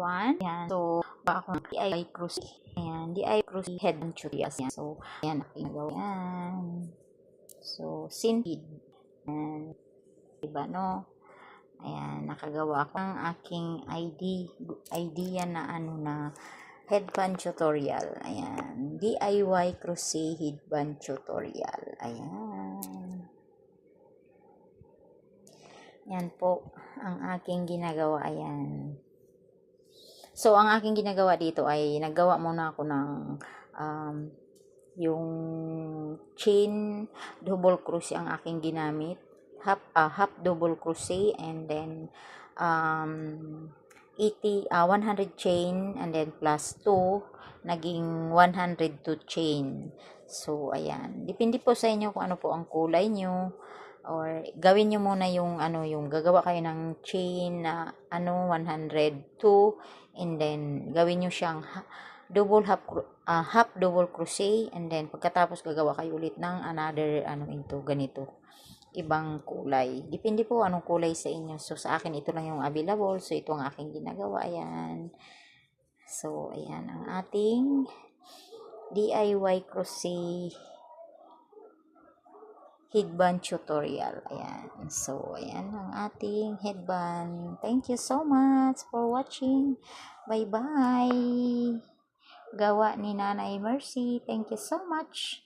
everyone. Ayan. So, ako ng DIY crochet. Ayan, DIY crochet headband tutorials. Ayan. So, ayan, ayan. So, sinpid. Ayan. Diba, no? Ayan, nakagawa ako ng aking idea na headband tutorial. Ayan, DIY crochet headband tutorial. Ayan. Yan po ang aking ginagawa. Ayan. So, ang aking ginagawa dito ay naggawa muna ako ng yung chain double crochet ang aking ginamit. Half double crochet and then 100 chain and then plus 2 naging 102 chain. So, ayan. Depende po sa inyo kung ano po ang kulay nyo. Or gawin nyo muna yung yung gagawa kayo ng chain na 102 and then gawin nyo siyang half double crochet and then pagkatapos gagawa kayo ulit ng another ganito ibang kulay. Depende po anong kulay sa inyo. So sa akin ito lang yung available. So ito ang aking ginagawa. Ayan. So ayan ang ating DIY crochet headband tutorial. Ayan. So, ayan ang ating headband. Thank you so much for watching. Bye-bye. Gawa ni Nanay Mercy. Thank you so much.